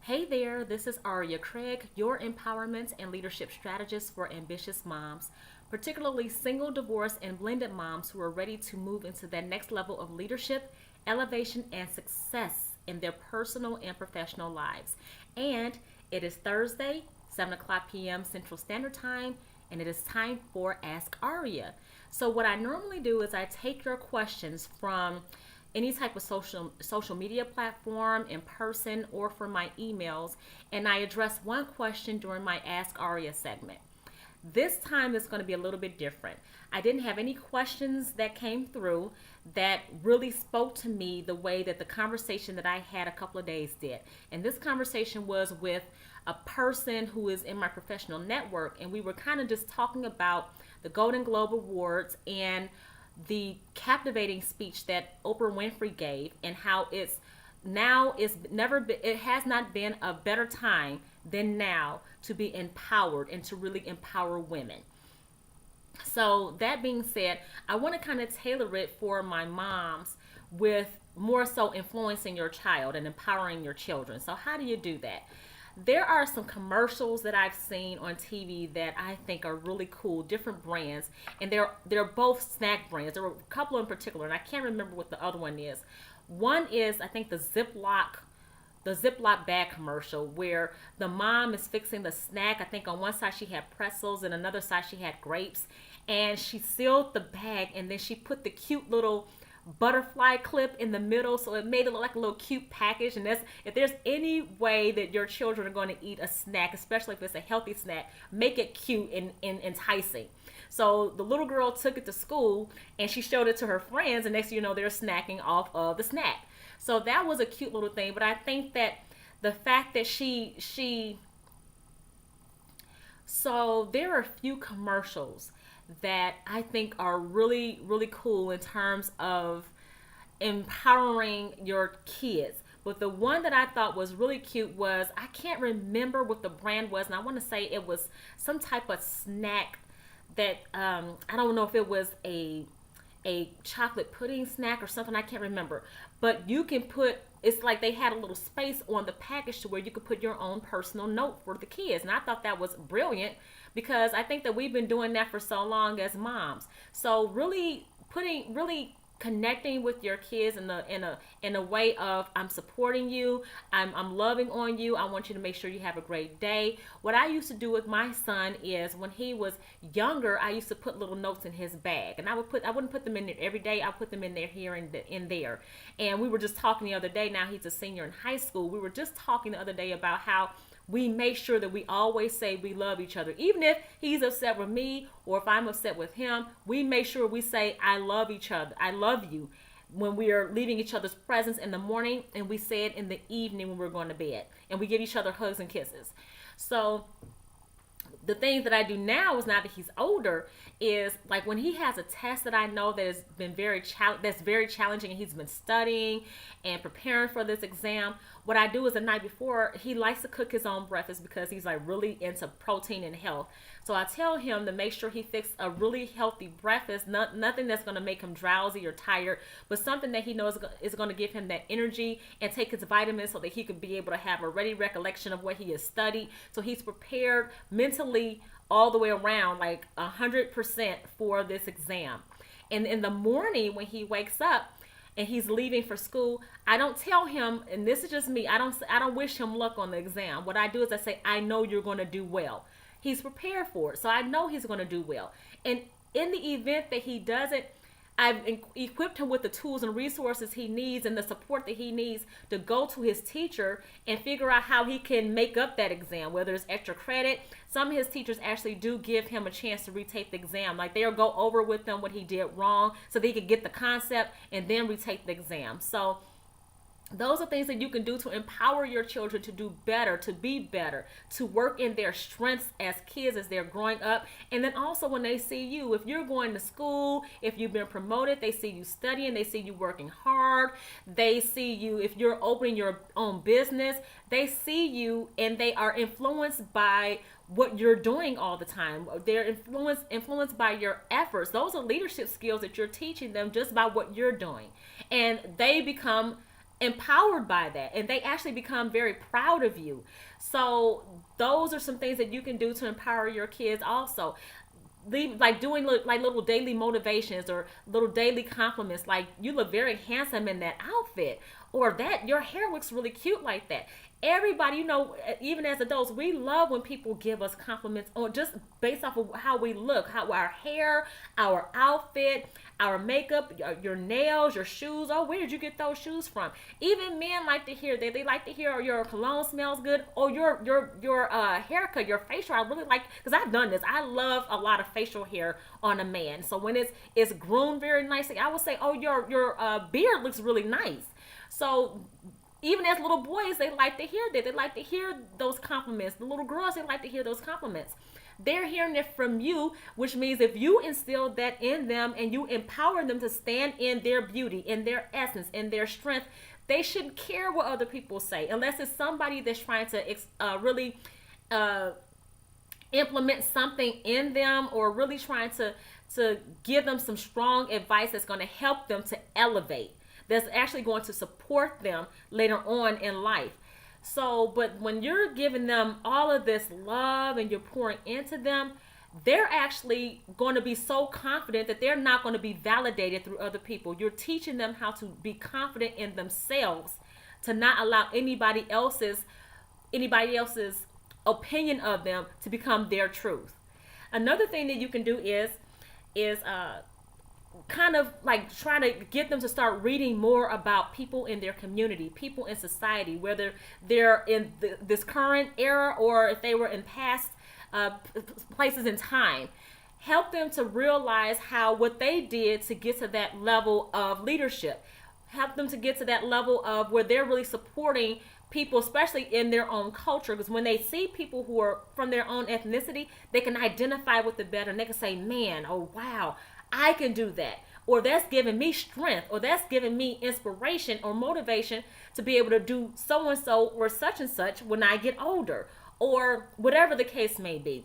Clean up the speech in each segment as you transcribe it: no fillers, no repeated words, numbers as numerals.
Hey there, this is Aria Craig, your empowerment and leadership strategist for ambitious moms, particularly single, divorced, and blended moms who are ready to move into that next level of leadership, elevation, and success in their personal and professional lives. And it is Thursday, 7 o'clock p.m. Central Standard Time, and it is time for Ask Aria. So, what I normally do is I take your questions from any type of social media platform, in person, or from my emails, and I address one question during my Ask Aria segment. This time is going to be a little bit different. I didn't have any questions that came through that really spoke to me the way that the conversation that I had a couple of days did. And this conversation was with a person who is in my professional network, and we were kind of just talking about the Golden Globe Awards and the captivating speech that Oprah Winfrey gave, and how it has not been a better time than now to be empowered and to really empower women. So that being said, I want to kind of tailor it for my moms with more so influencing your child and empowering your children. So how do you do that? There are some commercials that I've seen on TV that I think are really cool, different brands, and they're both snack brands. There were a couple in particular, and I can't remember what the other one is. One is, I think, the Ziploc bag commercial, where the mom is fixing the snack. I think on one side she had pretzels and another side she had grapes, and she sealed the bag, and then she put the cute little butterfly clip in the middle, so it made it look like a little cute package. And that's, if there's any way that your children are going to eat a snack, especially if it's a healthy snack, make it cute and enticing. So the little girl took it to school and she showed it to her friends, and next thing you know, they're snacking off of the snack. So that was a cute little thing. But I think that the fact that she so there are a few commercials that I think are really, really cool in terms of empowering your kids. But the one that I thought was really cute was, I can't remember what the brand was, and I want to say it was some type of snack that I don't know if it was a chocolate pudding snack or something. I can't remember. But you can put, it's like they had a little space on the package to where you could put your own personal note for the kids. And I thought that was brilliant, because I think that we've been doing that for so long as moms. So really connecting with your kids in a way of, I'm supporting you, I'm loving on you, I want you to make sure you have a great day. What I used to do with my son is, when he was younger, I used to put little notes in his bag, and I wouldn't put them in there every day. I put them in there, here and in there. And we were just talking the other day, now he's a senior in high school, we were just talking the other day about how we make sure that we always say we love each other. Even if he's upset with me or if I'm upset with him, we make sure we say, I love each other. I love you, when we are leaving each other's presence in the morning, and we say it in the evening when we're going to bed. And we give each other hugs and kisses. So the things that I do now is, now that he's older, is like when he has a test that I know that has been that's very challenging, and he's been studying and preparing for this exam. What I do is, the night before, he likes to cook his own breakfast, because he's like really into protein and health. So I tell him to make sure he fixes a really healthy breakfast, nothing that's going to make him drowsy or tired, but something that he knows is going to give him that energy, and take his vitamins so that he could be able to have a ready recollection of what he has studied. So he's prepared mentally all the way around, like 100% for this exam. And in the morning when he wakes up and he's leaving for school, I don't tell him, and this is just me, I don't wish him luck on the exam. What I do is I say, I know you're going to do well. He's prepared for it, so I know he's going to do well. And in the event that he doesn't, I've equipped him with the tools and resources he needs, and the support that he needs to go to his teacher and figure out how he can make up that exam, whether it's extra credit. Some of his teachers actually do give him a chance to retake the exam. Like, they'll go over with him what he did wrong, so that he could get the concept and then retake the exam. So those are things that you can do to empower your children to do better, to be better, to work in their strengths as kids as they're growing up. And then also, when they see you, if you're going to school, if you've been promoted, they see you studying, they see you working hard, they see you, if you're opening your own business, they see you, and they are influenced by what you're doing all the time. They're influenced by your efforts. Those are leadership skills that you're teaching them just by what you're doing. And they become empowered by that, and they actually become very proud of you. So those are some things that you can do to empower your kids also. Like doing like little daily motivations or little daily compliments, like you look very handsome in that outfit, or that your hair looks really cute like that. Everybody, even as adults, we love when people give us compliments on just based off of how we look, how our hair, our outfit, our makeup, your nails, your shoes. Oh, where did you get those shoes from? Even men like to hear that. They like to hear, oh, your cologne smells good, or your haircut, your facial. I really like, because I've done this. I love a lot of facial hair on a man. So when it's groomed very nicely, I would say, oh, your beard looks really nice. So even as little boys, they like to hear that. They like to hear those compliments. The little girls, they like to hear those compliments. They're hearing it from you, which means if you instill that in them and you empower them to stand in their beauty, in their essence, in their strength, they shouldn't care what other people say, unless it's somebody that's trying to really implement something in them, or really trying to give them some strong advice that's going to help them to elevate, that's actually going to support them later on in life. So, but when you're giving them all of this love and you're pouring into them, they're actually going to be so confident that they're not going to be validated through other people. You're teaching them how to be confident in themselves, to not allow anybody else's opinion of them to become their truth. Another thing that you can do is kind of like try to get them to start reading more about people in their community, people in society, whether they're in this current era or if they were in past places in time. Help them to realize how what they did to get to that level of leadership. Help them to get to that level of where they're really supporting people, especially in their own culture, because when they see people who are from their own ethnicity, they can identify with it better, and they can say, man, oh wow, I can do that, or that's giving me strength, or that's giving me inspiration or motivation to be able to do so and so or such and such when I get older, or whatever the case may be.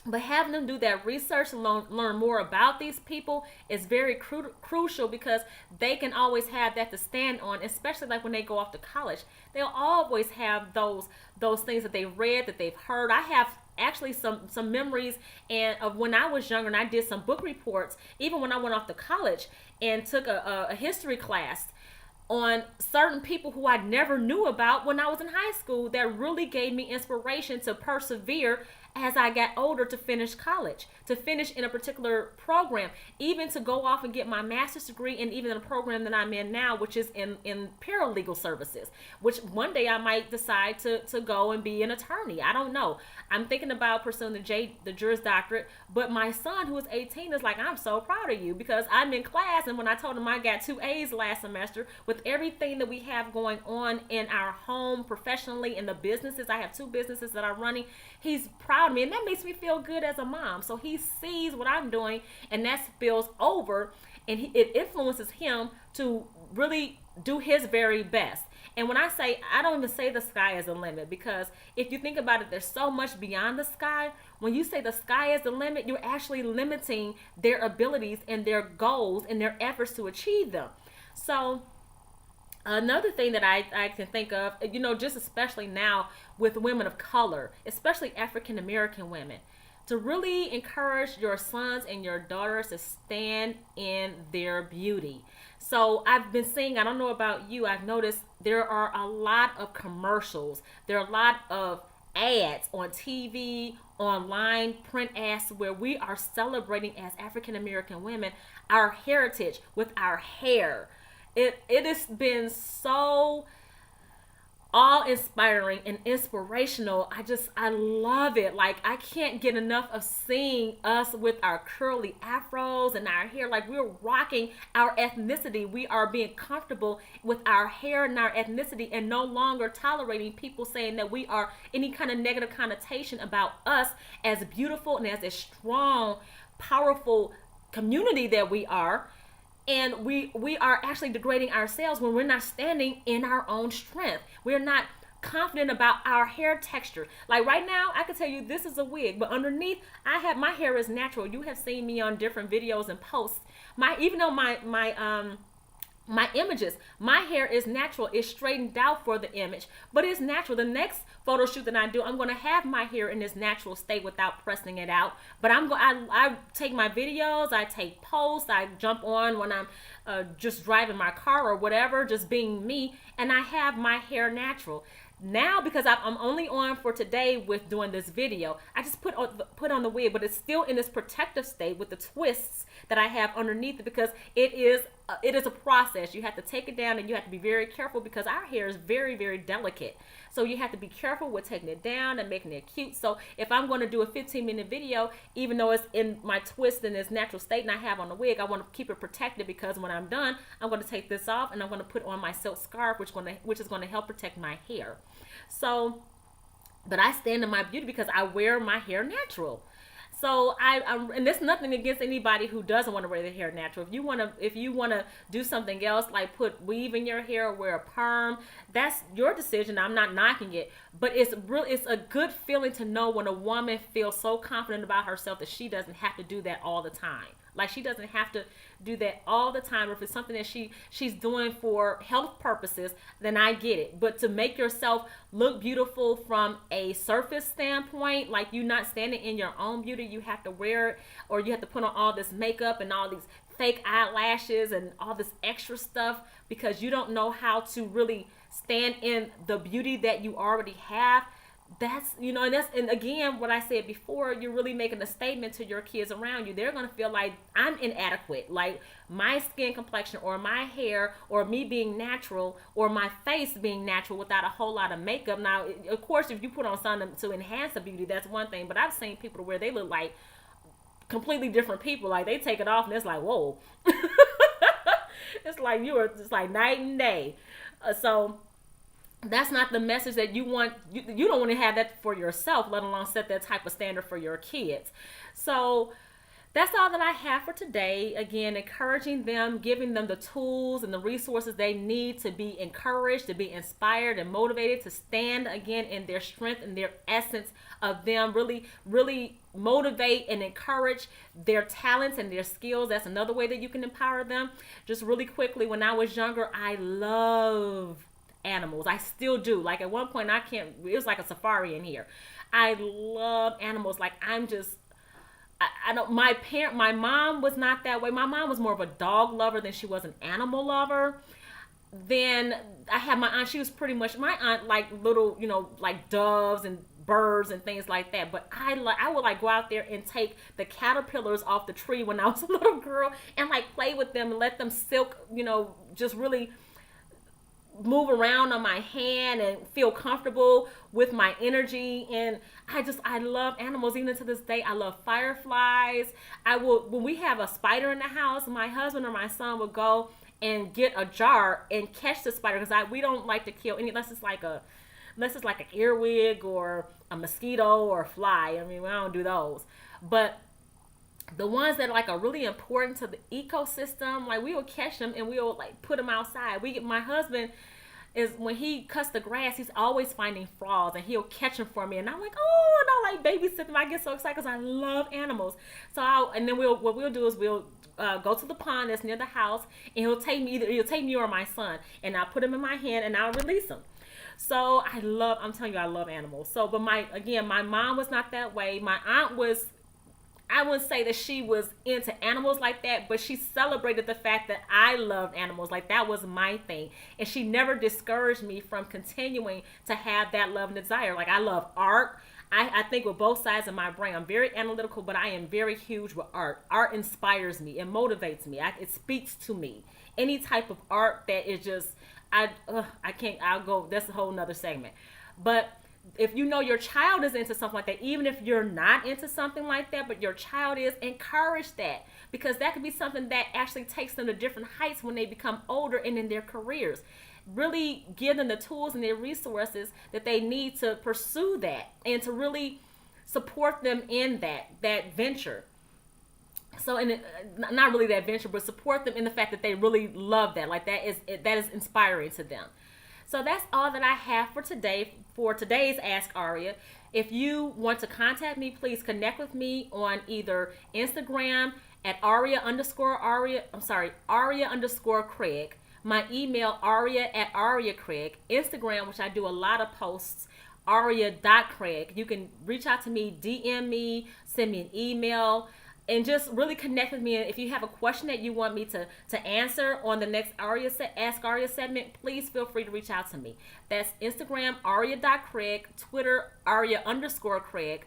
But having them do that research and learn more about these people is very crucial, because they can always have that to stand on, especially like when they go off to college. They'll always have those things that they've read, that they've heard. I have actually some memories and of when I was younger, and I did some book reports even when I went off to college and took a history class on certain people who I never knew about when I was in high school, that really gave me inspiration to persevere as I got older, to finish college, to finish in a particular program, even to go off and get my master's degree, and even in a program that I'm in now, which is in paralegal services, which one day I might decide to go and be an attorney. I don't know. I'm thinking about pursuing the Juris Doctorate, but my son, who is 18, is like, I'm so proud of you, because I'm in class, and when I told him I got 2 A's last semester, with everything that we have going on in our home, professionally, in the businesses, I have 2 businesses that I'm running, he's proud of me, and that makes me feel good as a mom. So he sees what I'm doing, and that spills over, and it influences him to really do his very best. And when I say, I don't even say the sky is the limit, because if you think about it, there's so much beyond the sky. When you say the sky is the limit, you're actually limiting their abilities and their goals and their efforts to achieve them. So another thing that I can think of, just especially now with women of color, especially African American women, to really encourage your sons and your daughters to stand in their beauty. So I've been seeing, I don't know about you, I've noticed there are a lot of commercials. There are a lot of ads on TV, online, print ads, where we are celebrating as African American women our heritage with our hair. It has been so awe-inspiring and inspirational. I love it. Like, I can't get enough of seeing us with our curly afros and our hair. Like, we're rocking our ethnicity. We are being comfortable with our hair and our ethnicity, and no longer tolerating people saying that we are any kind of negative connotation about us as beautiful and as a strong, powerful community that we are. And we are actually degrading ourselves when we're not standing in our own strength. We're not confident about our hair texture. Like right now, I can tell you this is a wig, but underneath, my hair is natural. You have seen me on different videos and posts. Even though my My images, my hair is natural. It's straightened out for the image, but it's natural. The next photo shoot that I do, I'm going to have my hair in this natural state without pressing it out. But I take my videos, I take posts, I jump on when I'm just driving my car or whatever, just being me, and I have my hair natural. Now, because I'm only on for today with doing this video, I just put on the wig, but it's still in this protective state with the twists that I have underneath it, because it is a process. You have to take it down, and you have to be very careful, because our hair is very, very delicate. So you have to be careful with taking it down and making it cute. So if I'm going to do a 15-minute video, even though it's in my twist in its natural state and I have on the wig, I want to keep it protected, because when I'm done, I'm going to take this off and I'm going to put on my silk scarf, which is going to help protect my hair. So, but I stand in my beauty because I wear my hair natural. So and there's nothing against anybody who doesn't want to wear their hair natural. If you wanna do something else, like put weave in your hair or wear a perm, that's your decision. I'm not knocking it, but it's a good feeling to know when a woman feels so confident about herself that she doesn't have to do that all the time. Like, she doesn't have to do that all the time. Or if it's something that she's doing for health purposes, then I get it. But to make yourself look beautiful from a surface standpoint, like you're not standing in your own beauty, you have to wear it, or you have to put on all this makeup and all these fake eyelashes and all this extra stuff, because you don't know how to really stand in the beauty that you already have. And again, what I said before, you're really making a statement to your kids around you. They're going to feel like I'm inadequate, like my skin complexion or my hair or me being natural or my face being natural without a whole lot of makeup. Now, of course, if you put on something to enhance the beauty, that's one thing, but I've seen people where they look like completely different people. Like, they take it off and it's like, whoa. It's like it's like night and day. So that's not the message that you want. You don't want to have that for yourself, let alone set that type of standard for your kids. So that's all that I have for today. Again, encouraging them, giving them the tools and the resources they need to be encouraged, to be inspired and motivated, to stand again in their strength and their essence of them. Really, really motivate and encourage their talents and their skills. That's another way that you can empower them. Just really quickly, when I was younger, I loved animals. I still do. Like, at one point, it was like a safari in here. I love animals. Like, I don't, my mom was not that way. My mom was more of a dog lover than she was an animal lover. Then I had my aunt. She was pretty much, my aunt, like little, like doves and birds and things like that. But I would like go out there and take the caterpillars off the tree when I was a little girl and like play with them and let them silk, just really move around on my hand and feel comfortable with my energy. And I love animals. Even to this day, I love fireflies. When we have a spider in the house, my husband or my son would go and get a jar and catch the spider, because we don't like to kill any, unless it's like an earwig or a mosquito or a fly. I mean, we don't do those. But the ones that are really important to the ecosystem, like, we will catch them and we will like put them outside. My husband is, when he cuts the grass, he's always finding frogs and he'll catch them for me. And I'm like, oh, and I like babysit them. I get so excited because I love animals. So what we'll do is we'll go to the pond that's near the house, and he'll take me or my son, and I'll put him in my hand and I'll release him. So I'm telling you, I love animals. So, but my mom was not that way. My aunt was, I wouldn't say that she was into animals like that, but she celebrated the fact that I loved animals. Like, that was my thing. And she never discouraged me from continuing to have that love and desire. Like, I love art. I think with both sides of my brain. I'm very analytical, but I am very huge with art. Art inspires me. It motivates me. It speaks to me. Any type of art that is just, that's a whole nother segment. But if your child is into something like that, even if you're not into something like that, but your child is, encourage that, because that could be something that actually takes them to different heights when they become older and in their careers. Really give them the tools and their resources that they need to pursue that, and to really support them in that venture. So, not really that venture, but support them in the fact that they really love that. Like, that is inspiring to them. So that's all that I have for today, for today's Ask Aria. If you want to contact me, please connect with me on either Instagram at Aria_Craig. My email, aria@ariacraig. Instagram, which I do a lot of posts, aria.craig. You can reach out to me, DM me, send me an email, and just really connect with me. And if you have a question that you want me to answer on the next Ask Aria segment, please feel free to reach out to me. That's Instagram, aria.craig, Twitter, aria_Craig.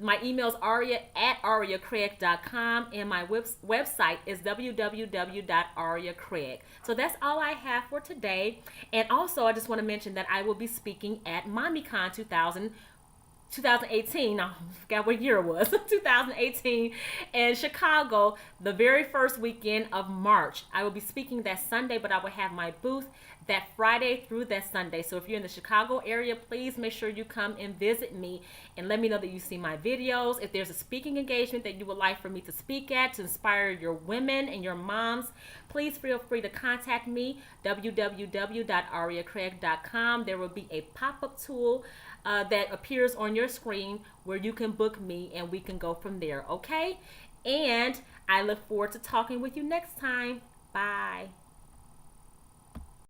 My email is aria@ariacraig.com, and my website is www.ariacraig. So that's all I have for today. And also, I just want to mention that I will be speaking at MommyCon 2018, I forgot what year it was, 2018 in Chicago, the very first weekend of March. I will be speaking that Sunday, but I will have my booth that Friday through that Sunday. So if you're in the Chicago area, please make sure you come and visit me and let me know that you see my videos. If there's a speaking engagement that you would like for me to speak at to inspire your women and your moms, please feel free to contact me, www.ariacraig.com. There will be a pop-up tool that appears on your screen where you can book me and we can go from there, okay? And I look forward to talking with you next time. Bye.